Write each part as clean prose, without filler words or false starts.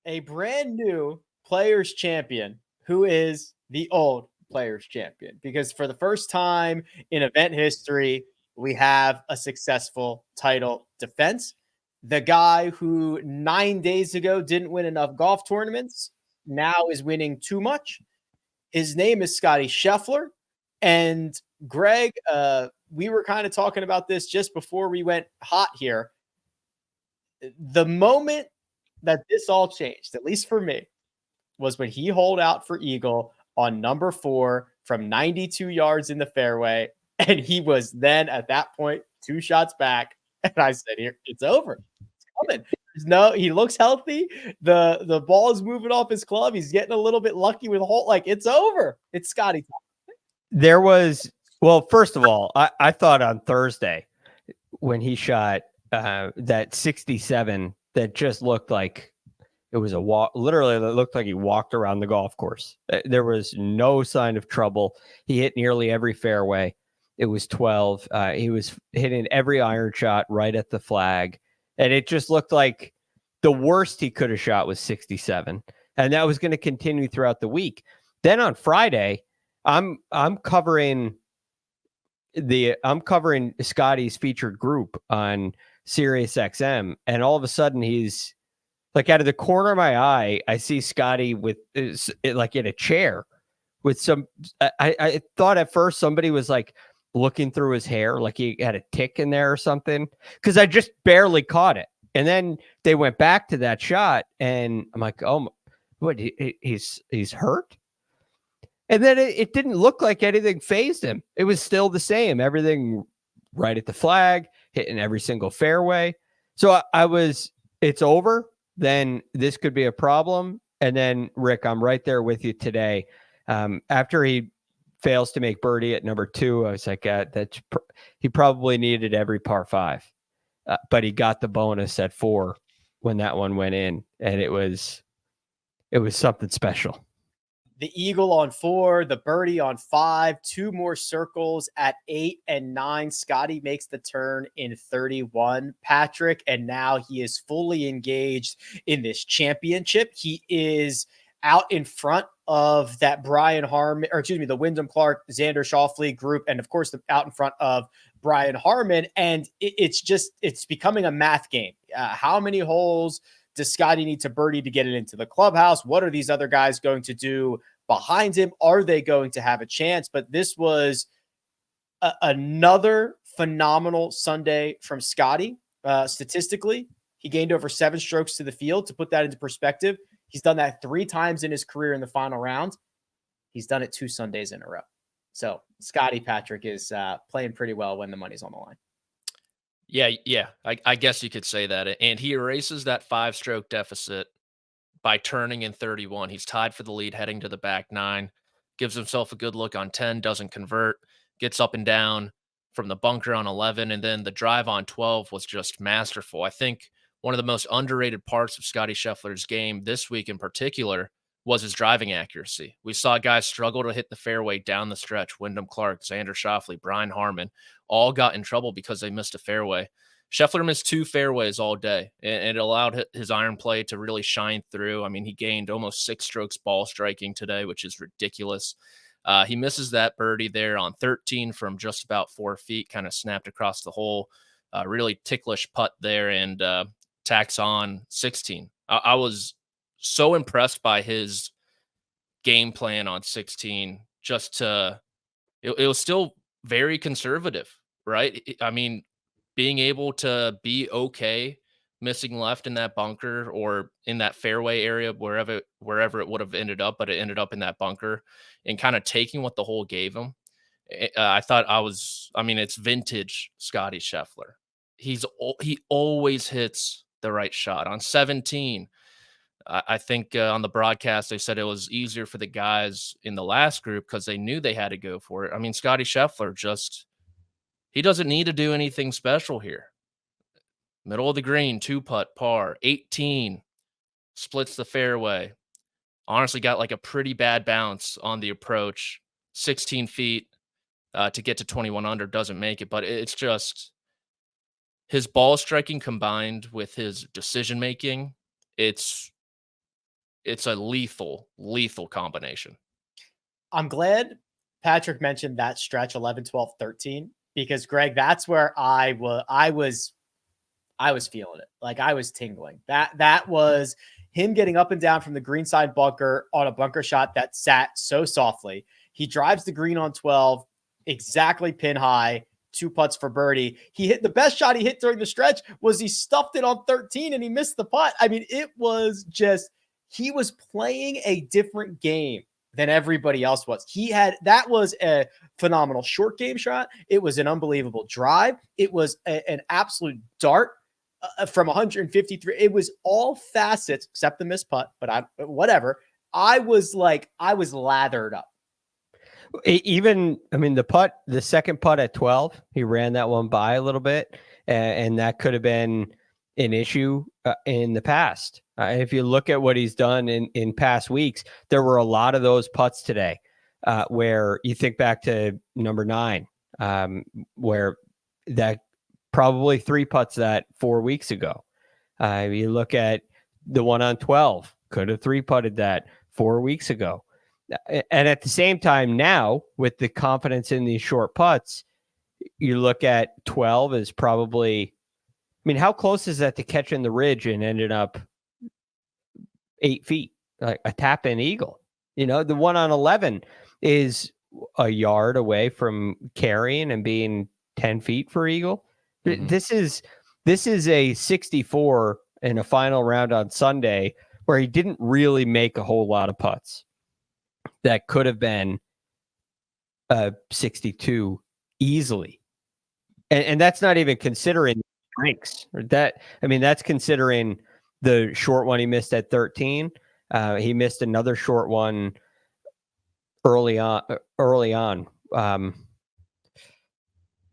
a brand new players champion who is the old players champion. Because for the first time in event history, we have a successful title defense. The guy who 9 days ago didn't win enough golf tournaments now is winning too much. His name is Scotty Scheffler. And Greg, we were kind of talking about this just before we went hot here. The moment that this all changed, at least for me, was when he holed out for eagle on number 4 from 92 yards in the fairway. And he was then at that point 2 shots back. And I said, here, it's over. It's coming. He looks healthy. The ball is moving off his club. He's getting a little bit lucky with Holt. Like, it's over. It's Scotty time. There was, well, first of all, I thought on Thursday when he shot that 67 that just looked like it was a walk. Literally, it looked like he walked around the golf course. There was no sign of trouble. He hit nearly every fairway. It was 12. He was hitting every iron shot right at the flag. And it just looked like the worst he could have shot was 67. And that was going to continue throughout the week. Then on Friday, I'm covering Scotty's featured group on Sirius XM, and all of a sudden he's like, out of the corner of my eye, I see Scotty with like in a chair with some. I thought at first somebody was like looking through his hair, like he had a tick in there or something, because I just barely caught it. And then they went back to that shot, and I'm like, oh, what? He's hurt. And then it didn't look like anything fazed him. It was still the same. Everything right at the flag, hitting every single fairway. So it's over. Then this could be a problem. And then, Rick, I'm right there with you today. After he fails to make birdie at number 2, I was like, he probably needed every par 5. But he got the bonus at 4 when that one went in. And it was something special. The eagle on 4, the birdie on 5, 2 more circles at 8 and 9. Scotty makes the turn in 31, Patrick, and now he is fully engaged in this championship. He is out in front of that the Wyndham Clark, Xander Schauffele group, and of course out in front of Brian Harman. And it's becoming a math game. How many holes does Scotty need to birdie to get it into the clubhouse? What are these other guys going to do behind him? Are they going to have a chance? But this was another phenomenal Sunday from Scotty. Statistically, he gained over 7 strokes to the field. To put that into perspective, he's done that 3 times in his career in the final round. He's done it 2 Sundays in a row. So Scotty, Patrick, is playing pretty well when the money's on the line. Yeah. I guess you could say that. And he erases that 5-stroke deficit by turning in 31. He's tied for the lead heading to the back 9, gives himself a good look on 10, doesn't convert, gets up and down from the bunker on 11, and then the drive on 12 was just masterful. I think one of the most underrated parts of Scottie Scheffler's game this week in particular was his driving accuracy. We saw guys struggle to hit the fairway down the stretch. Wyndham Clark, Xander Schauffele, Brian Harman all got in trouble because they missed a fairway. Scheffler missed 2 fairways all day, and it allowed his iron play to really shine through. I mean, he gained almost 6 strokes ball striking today, which is ridiculous. He misses that birdie there on 13 from just about 4 feet, kind of snapped across the hole. Really ticklish putt there, and tacks on 16. I was so impressed by his game plan on 16. It was still very conservative, right? I mean, being able to be okay missing left in that bunker or in that fairway area, wherever it would have ended up, but it ended up in that bunker, and kind of taking what the hole gave him. It's vintage Scotty Scheffler. He always hits the right shot. On 17, I think on the broadcast, they said it was easier for the guys in the last group because they knew they had to go for it. I mean, Scotty Scheffler he doesn't need to do anything special here. Middle of the green, 2-putt par, 18, splits the fairway. Honestly, got like a pretty bad bounce on the approach. 16 feet to get to 21 under, doesn't make it. But it's just his ball striking combined with his decision making. It's it's a lethal combination. I'm glad Patrick mentioned that stretch 11, 12, 13, because Greg, that's where I was feeling it. Like I was tingling. That was him getting up and down from the greenside bunker on a bunker shot that sat so softly. He drives the green on 12, exactly pin high, 2 putts for birdie. He hit the best shot he hit during the stretch was he stuffed it on 13 and he missed the putt. I mean, it was just, he was playing a different game than everybody else was. That was a phenomenal short game shot. It was an unbelievable drive. It was an absolute dart from 153. It was all facets except the missed putt, but whatever. I was lathered up. Even, I mean, the second putt at 12, he ran that one by a little bit, and that could have been an issue in the past. If you look at what he's done in past weeks, there were a lot of those putts today where you think back to number 9, where that probably 3 putts that 4 weeks ago. You look at the one on 12, could have 3-putted that 4 weeks ago. And at the same time now, with the confidence in these short putts, you look at 12 is probably, I mean, how close is that to catching the ridge and ended up 8 feet, like a tap-in eagle? You know, the one on 11 is a yard away from carrying and being 10 feet for eagle. Mm-hmm. This is a 64 in a final round on Sunday where he didn't really make a whole lot of putts that could have been 62 easily. And that's not even considering strengths. That's considering the short one he missed at 13. He missed another short one early on.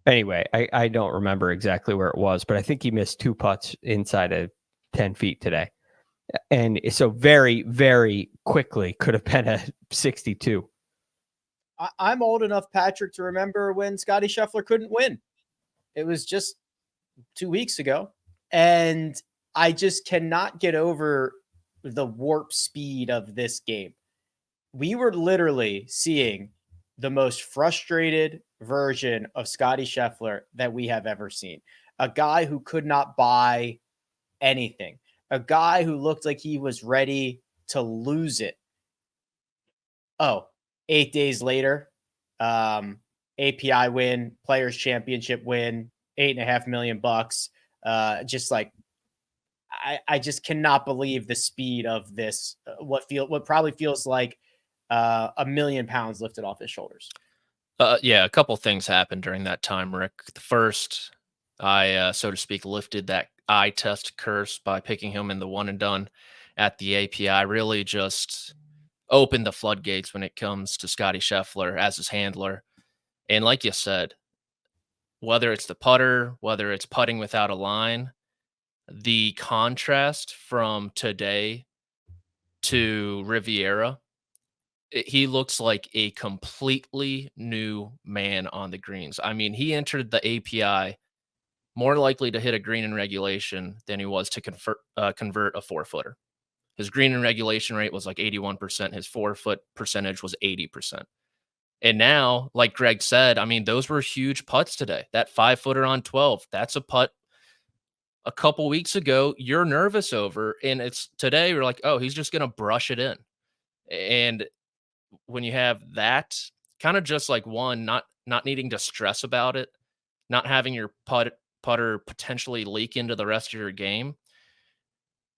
Anyway, I don't remember exactly where it was, but I think he missed 2 putts inside of 10 feet today. And so very, very quickly could have been a 62. I'm old enough, Patrick, to remember when Scotty Scheffler couldn't win. It was just 2 weeks ago. And I just cannot get over the warp speed of this game. We were literally seeing the most frustrated version of Scotty Scheffler that we have ever seen. A guy who could not buy anything. A guy who looked like he was ready to lose it. 8 days later, API win, Players Championship win, $8.5 million. Just like, I just cannot believe the speed of this. What probably feels like 1 million pounds lifted off his shoulders. Yeah, a couple things happened during that time, Rick. The first, I so to speak, lifted that eye test curse by picking him in the one and done at the API. Really just opened the floodgates when it comes to Scotty Scheffler as his handler. And like you said, whether it's the putter, whether it's putting without a line, the contrast from today to Riviera, he looks like a completely new man on the greens. I mean, he entered the API more likely to hit a green in regulation than he was to convert a 4-footer. His green in regulation rate was like 81%. His 4-foot percentage was 80%. And now, like Greg said, I mean, those were huge putts today. That 5-footer on 12, that's a putt a couple weeks ago you're nervous over. And it's today you're like, oh, he's just going to brush it in. And when you have that, kind of just like not needing to stress about it, not having your putter potentially leak into the rest of your game.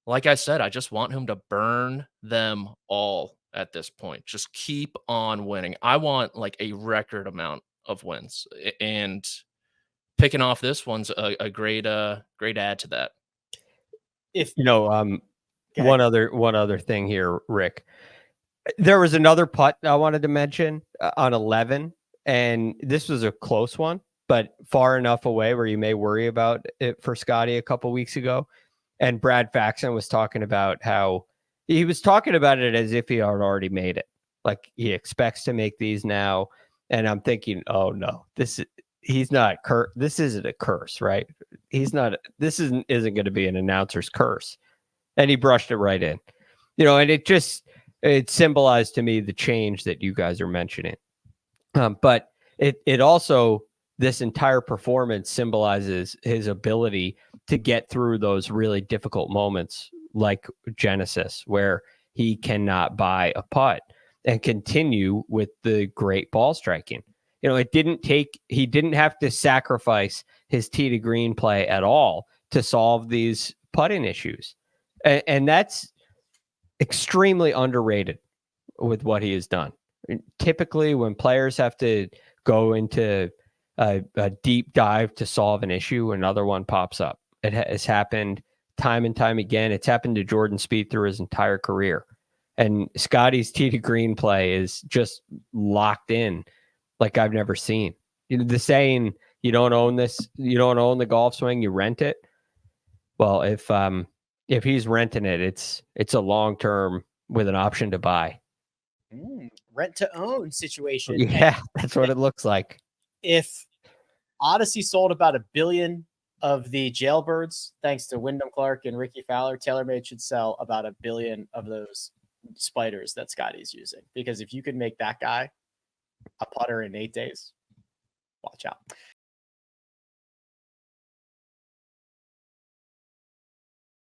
Like I said, I just want him to burn them all at this point. Just keep on winning. I want like a record amount of wins, and picking off this one's a great add to that. If you know, one other thing here, Rick. There was another putt I wanted to mention on 11, and this was a close one, but far enough away where you may worry about it for Scotty a couple weeks ago. And Brad Faxon was talking about how he was talking about it as if he had already made it. Like he expects to make these now. And I'm thinking, oh no, this isn't a curse, right? This isn't going to be an announcer's curse. And he brushed it right in. And it symbolized to me the change that you guys are mentioning. But it also, this entire performance symbolizes his ability to get through those really difficult moments like Genesis, where he cannot buy a putt and continue with the great ball striking. He didn't have to sacrifice his tee to green play at all to solve these putting issues. And that's extremely underrated with what he has done. Typically, when players have to go into a deep dive to solve an issue, another one pops up. It has happened time and time again. It's happened to Jordan Spieth through his entire career. And Scotty's tee to green play is just locked in like I've never seen. The saying, you don't own the golf swing, you rent it. Well, if he's renting it, it's a long-term with an option to buy. Rent to own situation. Yeah, that's what it looks like. If Odyssey sold about 1 billion of the jailbirds, thanks to Wyndham Clark and Ricky Fowler, TaylorMade should sell about 1 billion of those spiders that Scotty's using. Because if you could make that guy a putter in 8 days, watch out.